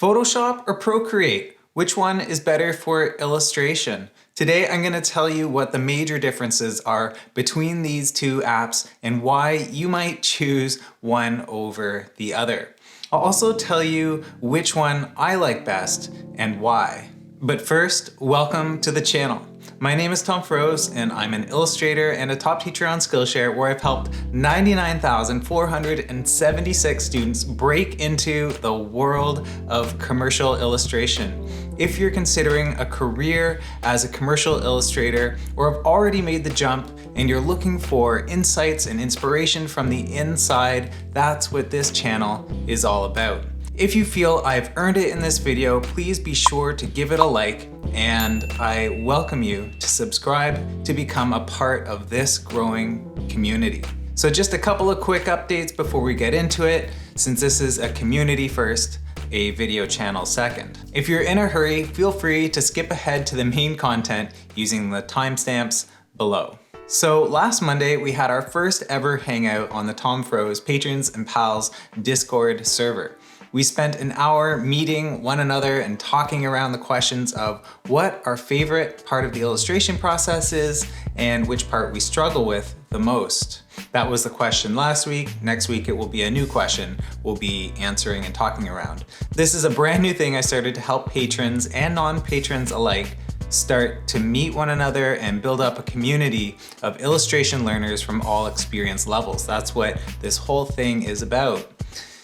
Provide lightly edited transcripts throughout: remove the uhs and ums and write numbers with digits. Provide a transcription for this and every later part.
Photoshop or Procreate? Which one is better for illustration? Today I'm going to tell you what the major differences are between these two apps and why you might choose one over the other. I'll also tell you which one I like best and why. But first, welcome to the channel. My name is Tom Froese and I'm an illustrator and a top teacher on Skillshare where I've helped 99,476 students break into the world of commercial illustration. If you're considering a career as a commercial illustrator or have already made the jump and you're looking for insights and inspiration from the inside, that's what this channel is all about. If you feel I've earned it in this video, please be sure to give it a like, and I welcome you to subscribe to become a part of this growing community. So just a couple of quick updates before we get into it, since this is a community first, a video channel second. If you're in a hurry, feel free to skip ahead to the main content using the timestamps below. So last Monday, we had our first ever hangout on the Tom Froese Patrons and Pals Discord server. We spent an hour meeting one another and talking around the questions of what our favorite part of the illustration process is and which part we struggle with the most. That was the question last week. Next week it will be a new question we'll be answering and talking around. This is a brand new thing I started to help patrons and non-patrons alike start to meet one another and build up a community of illustration learners from all experience levels. That's what this whole thing is about.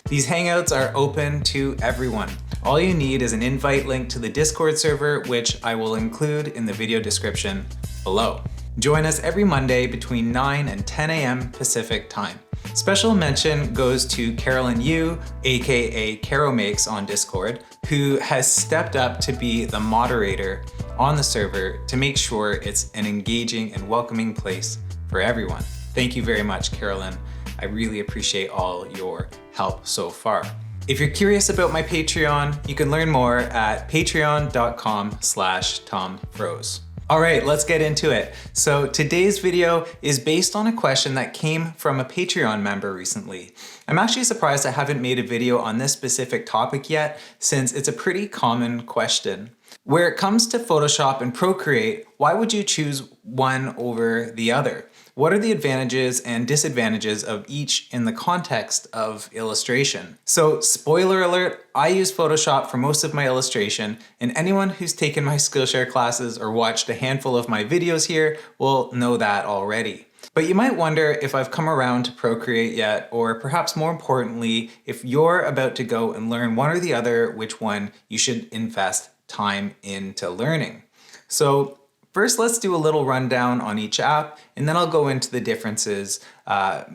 These hangouts are open to everyone. All you need is an invite link to the Discord server, which I will include in the video description below. Join us every Monday between 9 and 10 a.m. Pacific time. Special mention goes to Carolyn Yu, aka Caro Makes on Discord, who has stepped up to be the moderator on the server to make sure it's an engaging and welcoming place for everyone. Thank you very much, Carolyn. I really appreciate all your help so far. If you're curious about my Patreon, you can learn more at patreon.com/TomFroese. All right, let's get into it. So today's video is based on a question that came from a Patreon member recently. I'm actually surprised I haven't made a video on this specific topic yet, since it's a pretty common question. Where it comes to Photoshop and Procreate, why would you choose one over the other? What are the advantages and disadvantages of each in the context of illustration? So, spoiler alert, I use Photoshop for most of my illustration, and anyone who's taken my Skillshare classes or watched a handful of my videos here will know that already. But you might wonder if I've come around to Procreate yet, or perhaps more importantly, if you're about to go and learn one or the other, which one you should invest time into learning. So, first, let's do a little rundown on each app, and then I'll go into the differences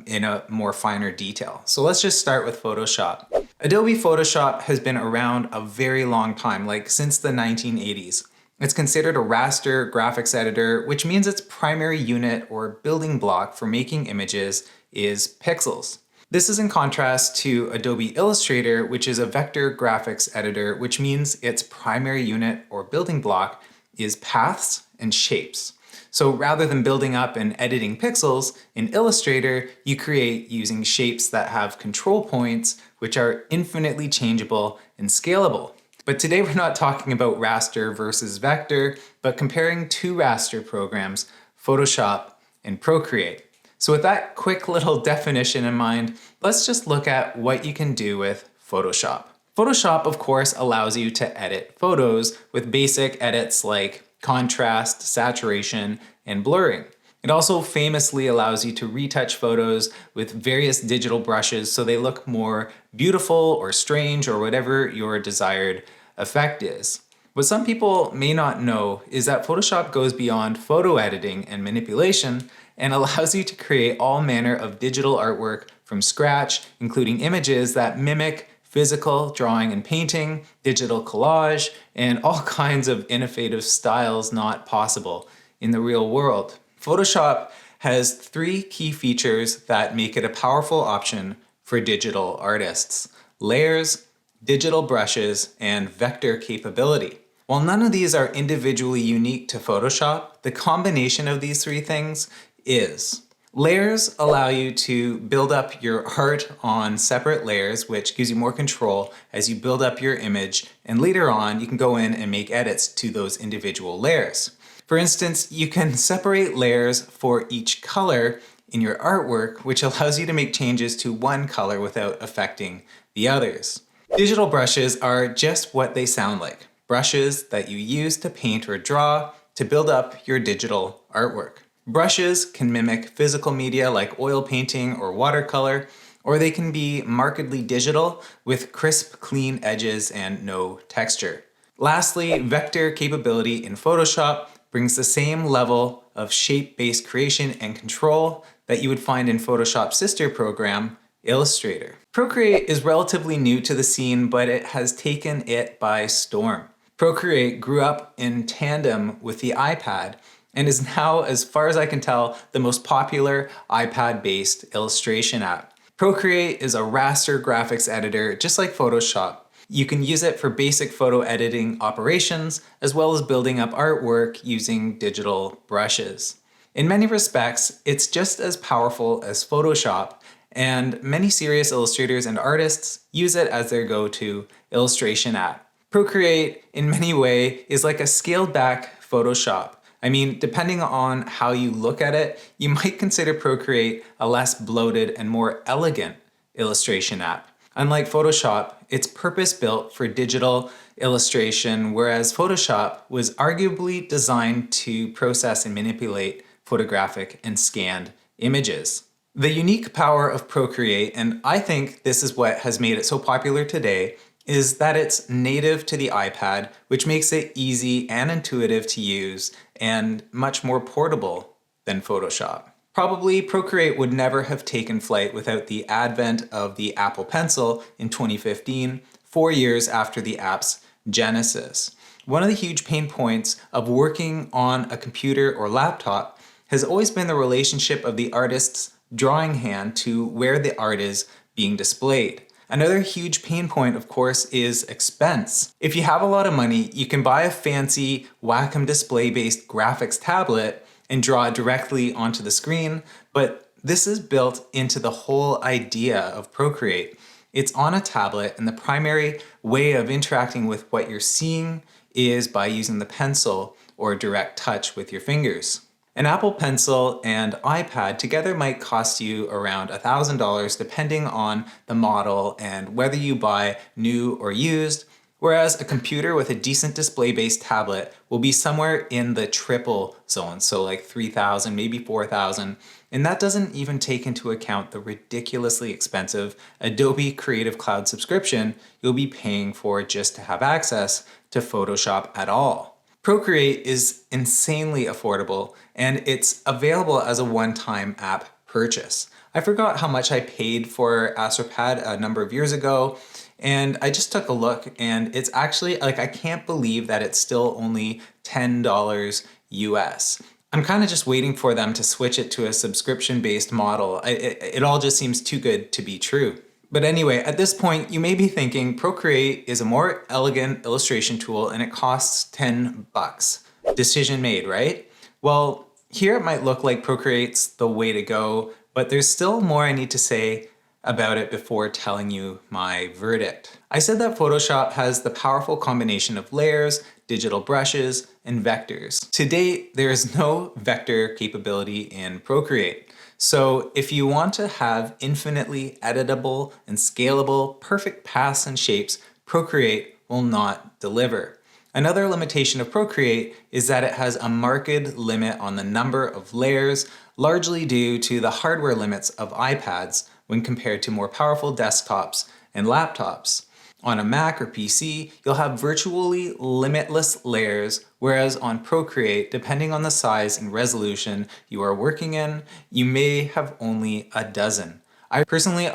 in a more finer detail. So let's just start with Photoshop. Adobe Photoshop has been around a very long time, like since the 1980s. It's considered a raster graphics editor, which means its primary unit or building block for making images is pixels. This is in contrast to Adobe Illustrator, which is a vector graphics editor, which means its primary unit or building block is paths and shapes. So rather than building up and editing pixels, in Illustrator, you create using shapes that have control points, which are infinitely changeable and scalable. But today we're not talking about raster versus vector, but comparing two raster programs, Photoshop and Procreate. So with that quick little definition in mind, let's just look at what you can do with Photoshop. Photoshop, of course, allows you to edit photos with basic edits like contrast, saturation, and blurring. It also famously allows you to retouch photos with various digital brushes so they look more beautiful or strange or whatever your desired effect is. What some people may not know is that Photoshop goes beyond photo editing and manipulation and allows you to create all manner of digital artwork from scratch, including images that mimic physical drawing and painting, digital collage, and all kinds of innovative styles not possible in the real world. Photoshop has three key features that make it a powerful option for digital artists: layers, digital brushes, and vector capability. While none of these are individually unique to Photoshop, the combination of these three things is. Layers allow you to build up your art on separate layers, which gives you more control as you build up your image, and later on you can go in and make edits to those individual layers. For instance, you can separate layers for each color in your artwork, which allows you to make changes to one color without affecting the others. Digital brushes are just what they sound like, brushes that you use to paint or draw to build up your digital artwork. Brushes can mimic physical media like oil painting or watercolor, or they can be markedly digital with crisp, clean edges and no texture. Lastly, vector capability in Photoshop brings the same level of shape-based creation and control that you would find in Photoshop's sister program, Illustrator. Procreate is relatively new to the scene, but it has taken it by storm. Procreate grew up in tandem with the iPad and is now, as far as I can tell, the most popular iPad-based illustration app. Procreate is a raster graphics editor, just like Photoshop. You can use it for basic photo editing operations, as well as building up artwork using digital brushes. In many respects, it's just as powerful as Photoshop, and many serious illustrators and artists use it as their go-to illustration app. Procreate, in many ways, is like a scaled-back Photoshop. I mean, depending on how you look at it, you might consider Procreate a less bloated and more elegant illustration app. Unlike Photoshop, it's purpose-built for digital illustration, whereas Photoshop was arguably designed to process and manipulate photographic and scanned images. The unique power of Procreate, and I think this is what has made it so popular today, is that it's native to the iPad, which makes it easy and intuitive to use and much more portable than Photoshop. Probably Procreate would never have taken flight without the advent of the Apple Pencil in 2015, 4 years after the app's genesis. One of the huge pain points of working on a computer or laptop has always been the relationship of the artist's drawing hand to where the art is being displayed. Another huge pain point, of course, is expense. If you have a lot of money, you can buy a fancy Wacom display-based graphics tablet and draw it directly onto the screen, but this is built into the whole idea of Procreate. It's on a tablet, and the primary way of interacting with what you're seeing is by using the pencil or direct touch with your fingers. An Apple Pencil and iPad together might cost you around $1,000 depending on the model and whether you buy new or used, whereas a computer with a decent display-based tablet will be somewhere in the triple zone, so like $3,000, maybe $4,000, and that doesn't even take into account the ridiculously expensive Adobe Creative Cloud subscription you'll be paying for just to have access to Photoshop at all. Procreate is insanely affordable, and it's available as a one-time app purchase. I forgot how much I paid for Astropad a number of years ago, and I just took a look, and it's actually, like, I can't believe that it's still only $10 US. I'm kind of just waiting for them to switch it to a subscription-based model. It all just seems too good to be true. But anyway, at this point, you may be thinking Procreate is a more elegant illustration tool and it costs 10 bucks. Decision made, right? Well, here it might look like Procreate's the way to go, but there's still more I need to say about it before telling you my verdict. I said that Photoshop has the powerful combination of layers, digital brushes, and vectors. To date, there is no vector capability in Procreate. So if you want to have infinitely editable and scalable perfect paths and shapes, Procreate will not deliver. Another limitation of Procreate is that it has a marked limit on the number of layers, largely due to the hardware limits of iPads when compared to more powerful desktops and laptops. On a Mac or PC, you'll have virtually limitless layers, whereas on Procreate, depending on the size and resolution you are working in, you may have only a dozen. I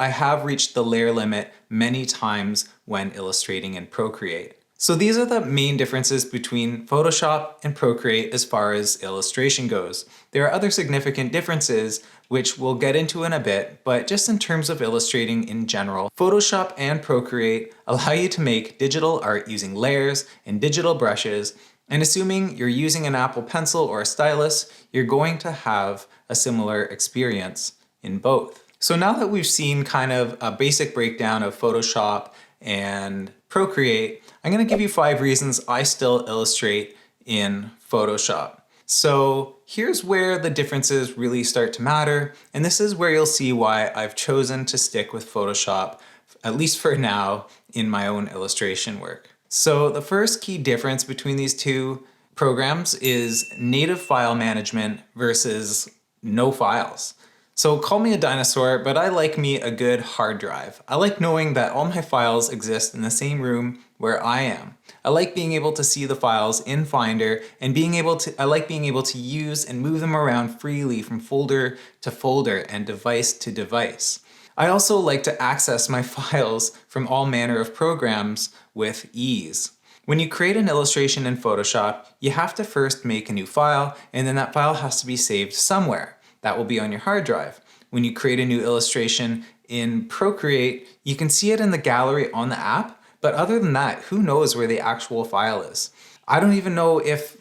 have reached the layer limit many times when illustrating in Procreate. So these are the main differences between Photoshop and Procreate as far as illustration goes. There are other significant differences which we'll get into in a bit, but just in terms of illustrating in general, Photoshop and Procreate allow you to make digital art using layers and digital brushes, And assuming you're using an Apple Pencil or a stylus, you're going to have a similar experience in both. So now that we've seen kind of a basic breakdown of Photoshop and Procreate, I'm going to give you 5 reasons I still illustrate in Photoshop. So here's where the differences really start to matter, and this is where you'll see why I've chosen to stick with Photoshop, at least for now, in my own illustration work. So the first key difference between these two programs is native file management versus no files. So call me a dinosaur, but I like me a good hard drive. I like knowing that all my files exist in the same room where I am. I like being able to see the files in Finder and I like being able to use and move them around freely from folder to folder and device to device. I also like to access my files from all manner of programs with ease. When you create an illustration in Photoshop, you have to first make a new file, and then that file has to be saved somewhere. That will be on your hard drive. When you create a new illustration in Procreate, you can see it in the gallery on the app, but other than that, who knows where the actual file is? I don't even know if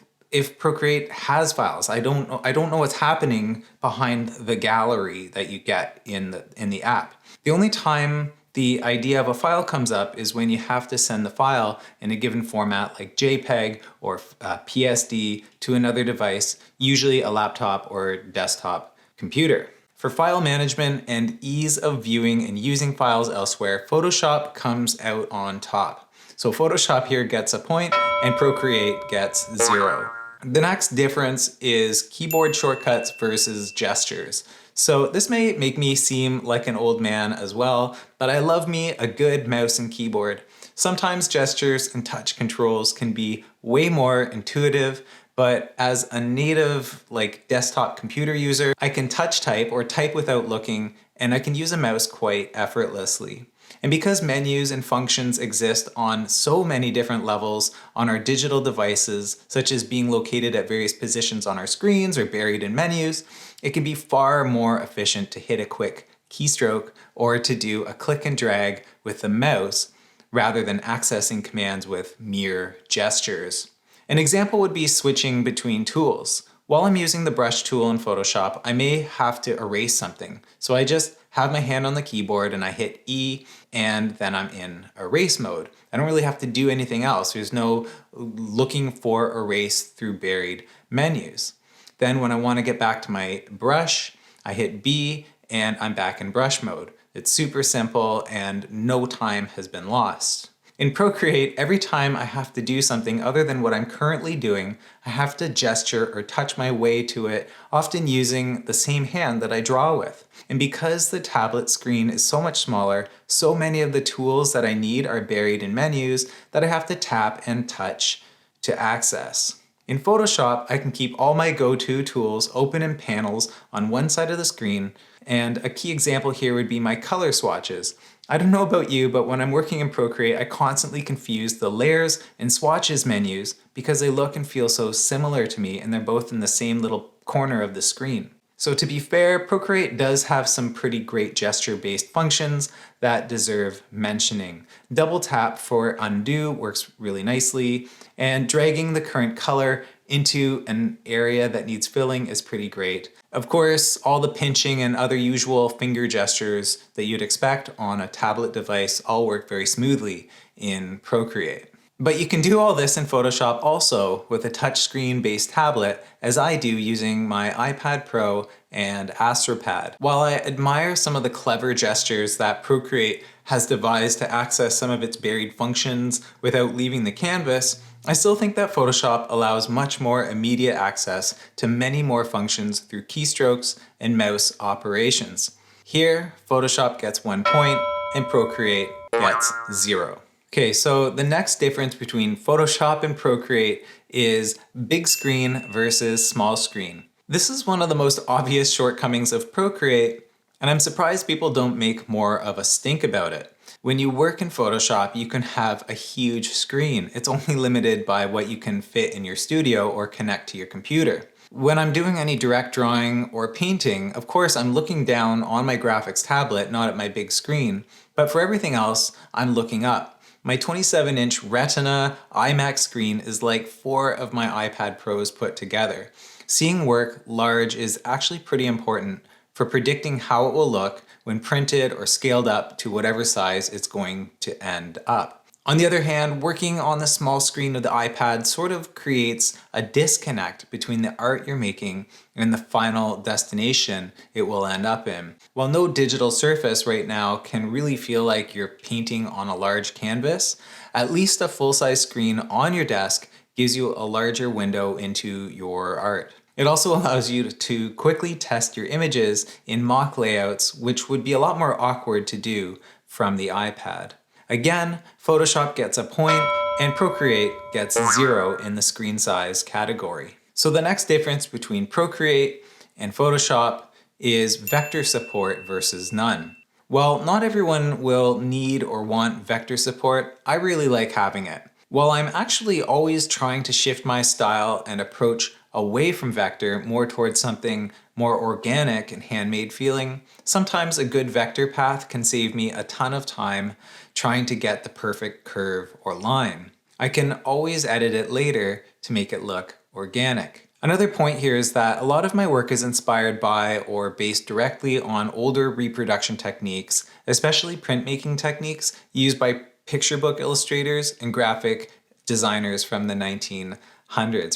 Procreate has files. I don't know what's happening behind the gallery that you get in the app. The only time the idea of a file comes up is when you have to send the file in a given format like JPEG or PSD to another device, usually a laptop or desktop computer. For file management and ease of viewing and using files elsewhere, Photoshop comes out on top. So Photoshop here gets a point and Procreate gets 0. The next difference is keyboard shortcuts versus gestures. So this may make me seem like an old man as well, but I love me a good mouse and keyboard. Sometimes gestures and touch controls can be way more intuitive, but as a native desktop computer user, I can touch type or type without looking, and I can use a mouse quite effortlessly. And because menus and functions exist on so many different levels on our digital devices, such as being located at various positions on our screens or buried in menus, it can be far more efficient to hit a quick keystroke or to do a click and drag with the mouse rather than accessing commands with mere gestures. An example would be switching between tools. While I'm using the brush tool in Photoshop, I may have to erase something. So I just have my hand on the keyboard and I hit E and then I'm in erase mode. I don't really have to do anything else. There's no looking for erase through buried menus. Then when I want to get back to my brush, I hit B and I'm back in brush mode. It's super simple and no time has been lost. In Procreate, every time I have to do something other than what I'm currently doing, I have to gesture or touch my way to it, often using the same hand that I draw with. And because the tablet screen is so much smaller, so many of the tools that I need are buried in menus that I have to tap and touch to access. In Photoshop, I can keep all my go-to tools open in panels on one side of the screen, and a key example here would be my color swatches. I don't know about you, but when I'm working in Procreate, I constantly confuse the layers and swatches menus because they look and feel so similar to me and they're both in the same little corner of the screen. So to be fair, Procreate does have some pretty great gesture-based functions that deserve mentioning. Double tap for undo works really nicely, and dragging the current color into an area that needs filling is pretty great. Of course, all the pinching and other usual finger gestures that you'd expect on a tablet device all work very smoothly in Procreate. But you can do all this in Photoshop also with a touchscreen-based tablet, as I do using my iPad Pro and Astropad. While I admire some of the clever gestures that Procreate has devised to access some of its buried functions without leaving the canvas, I still think that Photoshop allows much more immediate access to many more functions through keystrokes and mouse operations. Here, Photoshop gets 1 point and Procreate gets 0. Okay, so the next difference between Photoshop and Procreate is big screen versus small screen. This is one of the most obvious shortcomings of Procreate, and I'm surprised people don't make more of a stink about it. When you work in Photoshop, you can have a huge screen. It's only limited by what you can fit in your studio or connect to your computer. When I'm doing any direct drawing or painting, of course I'm looking down on my graphics tablet, not at my big screen, but for everything else, I'm looking up. My 27-inch Retina iMac screen is like 4 of my iPad Pros put together. Seeing work large is actually pretty important for predicting how it will look when printed or scaled up to whatever size it's going to end up. On the other hand, working on the small screen of the iPad sort of creates a disconnect between the art you're making and the final destination it will end up in. While no digital surface right now can really feel like you're painting on a large canvas, at least a full-size screen on your desk gives you a larger window into your art. It also allows you to quickly test your images in mock layouts, which would be a lot more awkward to do from the iPad. Again, Photoshop gets a point and Procreate gets 0 in the screen size category. So the next difference between Procreate and Photoshop is vector support versus none. While not everyone will need or want vector support, I really like having it. While I'm actually always trying to shift my style and approach away from vector more towards something more organic and handmade feeling, sometimes a good vector path can save me a ton of time trying to get the perfect curve or line. I can always edit it later to make it look organic. Another point here is that a lot of my work is inspired by or based directly on older reproduction techniques, especially printmaking techniques used by picture book illustrators and graphic designers from the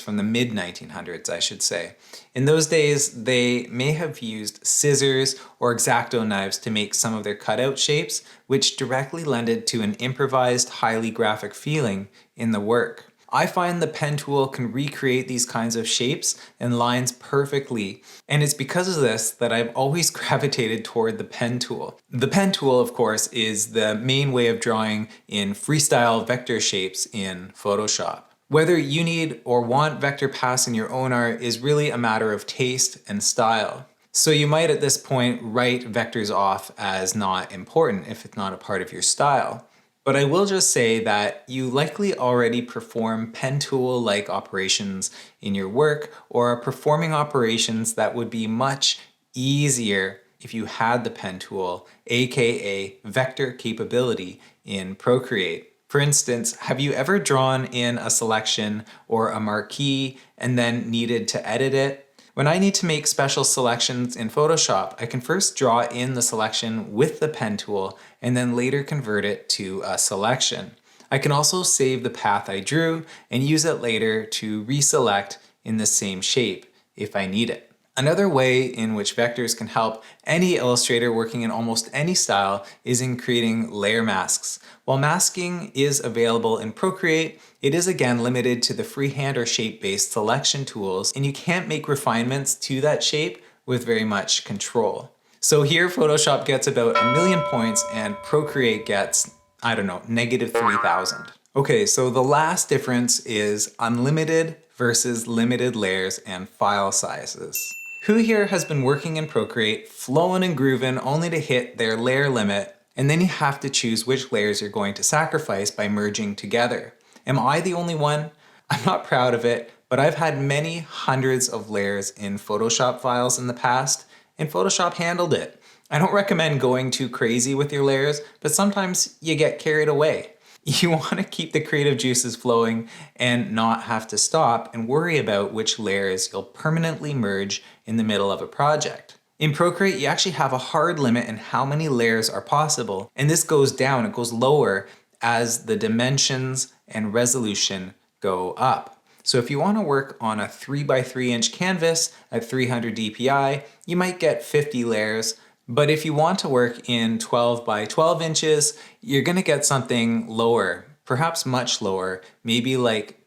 from the mid-1900s, I should say. In those days, they may have used scissors or X-Acto knives to make some of their cutout shapes, which directly lended to an improvised, highly graphic feeling in the work. I find the pen tool can recreate these kinds of shapes and lines perfectly, and it's because of this that I've always gravitated toward the pen tool. The pen tool, of course, is the main way of drawing in freestyle vector shapes in Photoshop. Whether you need or want vector paths in your own art is really a matter of taste and style. So you might at this point write vectors off as not important if it's not a part of your style. But I will just say that you likely already perform pen tool-like operations in your work or are performing operations that would be much easier if you had the pen tool, aka vector capability in Procreate. For instance, have you ever drawn in a selection or a marquee and then needed to edit it? When I need to make special selections in Photoshop, I can first draw in the selection with the pen tool and then later convert it to a selection. I can also save the path I drew and use it later to reselect in the same shape if I need it. Another way in which vectors can help any illustrator working in almost any style is in creating layer masks. While masking is available in Procreate, it is again limited to the freehand or shape-based selection tools, and you can't make refinements to that shape with very much control. So here Photoshop gets about 1,000,000 points and Procreate gets, I don't know, -3,000. Okay, so the last difference is unlimited versus limited layers and file sizes. Who here has been working in Procreate, flowing and grooving only to hit their layer limit, and then you have to choose which layers you're going to sacrifice by merging together? Am I the only one? I'm not proud of it, but I've had many hundreds of layers in Photoshop files in the past, and Photoshop handled it. I don't recommend going too crazy with your layers, but sometimes you get carried away. You want to keep the creative juices flowing and not have to stop and worry about which layers you'll permanently merge in the middle of a project. In Procreate, you actually have a hard limit in how many layers are possible, and this goes down, it goes lower as the dimensions and resolution go up. So if you want to work on a 3x3 inch canvas at 300 dpi, you might get 50 layers. But if you want to work in 12 by 12 inches, you're going to get something lower, perhaps much lower, maybe like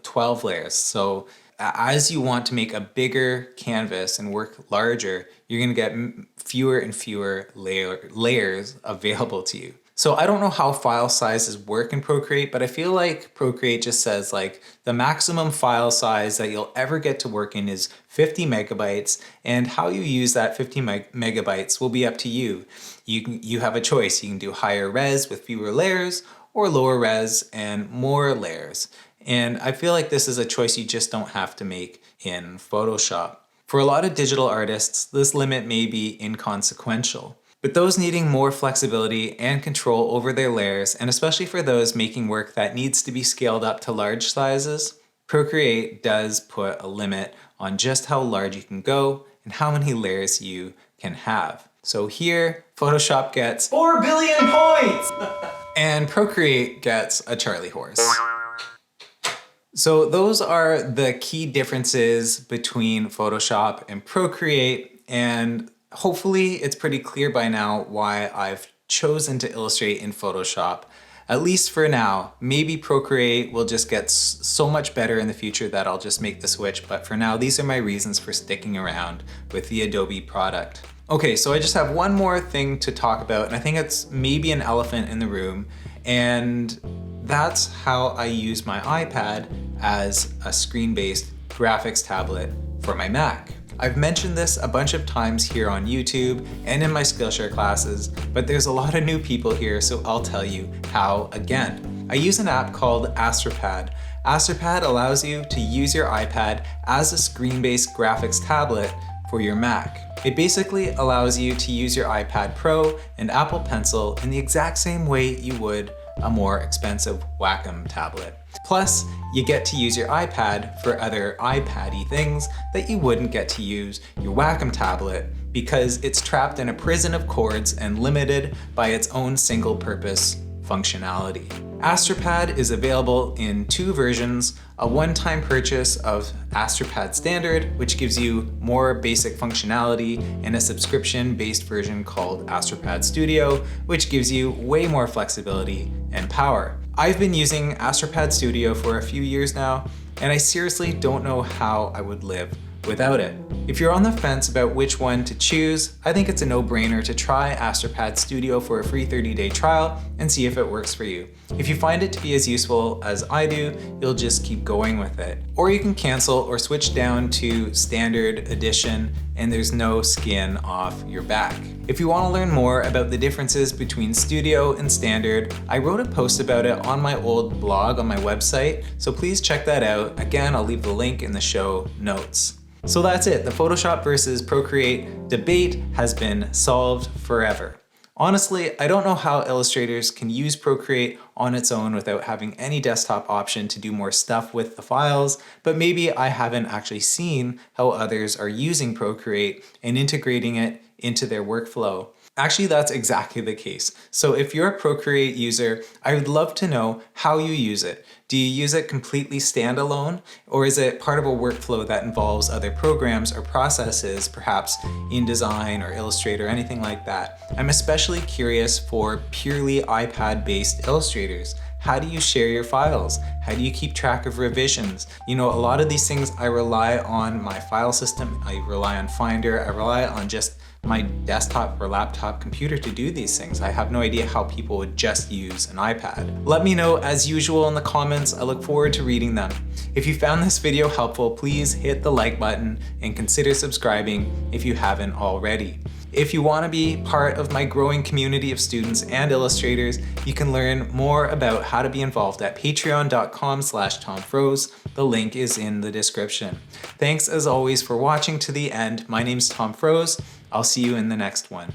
12 layers. So as you want to make a bigger canvas and work larger, you're going to get fewer and fewer layers available to you. So I don't know how file sizes work in Procreate, but I feel like Procreate just says like the maximum file size that you'll ever get to work in is 50 megabytes, and how you use that 50 megabytes will be up to you. You have a choice. You can do higher res with fewer layers or lower res and more layers. And I feel like this is a choice you just don't have to make in Photoshop. For a lot of digital artists, this limit may be inconsequential. But those needing more flexibility and control over their layers, and especially for those making work that needs to be scaled up to large sizes, Procreate does put a limit on just how large you can go and how many layers you can have. So here, Photoshop gets 4 billion points! And Procreate gets a Charlie horse. So those are the key differences between Photoshop and Procreate, and hopefully it's pretty clear by now why I've chosen to illustrate in Photoshop. At least for now. Maybe Procreate will just get so much better in the future that I'll just make the switch, but for now, these are my reasons for sticking around with the Adobe product. Okay, so I just have one more thing to talk about, and I think it's maybe an elephant in the room, and that's how I use my iPad as a screen-based graphics tablet for my Mac. I've mentioned this a bunch of times here on YouTube and in my Skillshare classes, but there's a lot of new people here, so I'll tell you how again. I use an app called Astropad. Astropad allows you to use your iPad as a screen-based graphics tablet for your Mac. It basically allows you to use your iPad Pro and Apple Pencil in the exact same way you would a more expensive Wacom tablet. Plus, you get to use your iPad for other iPad-y things that you wouldn't get to use your Wacom tablet because it's trapped in a prison of cords and limited by its own single-purpose functionality. Astropad is available in 2 versions, a one-time purchase of Astropad Standard, which gives you more basic functionality, and a subscription-based version called Astropad Studio, which gives you way more flexibility and power. I've been using Astropad Studio for a few years now, and I seriously don't know how I would live without it. If you're on the fence about which one to choose, I think it's a no-brainer to try Astropad Studio for a free 30-day trial and see if it works for you. If you find it to be as useful as I do, you'll just keep going with it. Or you can cancel or switch down to Standard Edition and there's no skin off your back. If you want to learn more about the differences between Studio and Standard, I wrote a post about it on my old blog on my website, so please check that out. Again, I'll leave the link in the show notes. So that's it. The Photoshop versus Procreate debate has been solved forever. Honestly, I don't know how illustrators can use Procreate on its own without having any desktop option to do more stuff with the files, but maybe I haven't actually seen how others are using Procreate and integrating it into their workflow. Actually, that's exactly the case. So if you're a Procreate user, I would love to know how you use it. Do you use it completely standalone, or is it part of a workflow that involves other programs or processes, perhaps InDesign or Illustrator, anything like that? I'm especially curious for purely iPad-based illustrators. How do you share your files? How do you keep track of revisions? You know, a lot of these things I rely on my file system, I rely on Finder, I rely on just my desktop or laptop computer to do these things. I have no idea how people would just use an iPad. Let me know as usual in the comments. I look forward to reading them. If you found this video helpful, please hit the like button and consider subscribing if you haven't already. If you want to be part of my growing community of students and illustrators, you can learn more about how to be involved at patreon.com/TomFroze. The link is in the description. Thanks as always for watching to the end. My name's Tom Froze. I'll see you in the next one.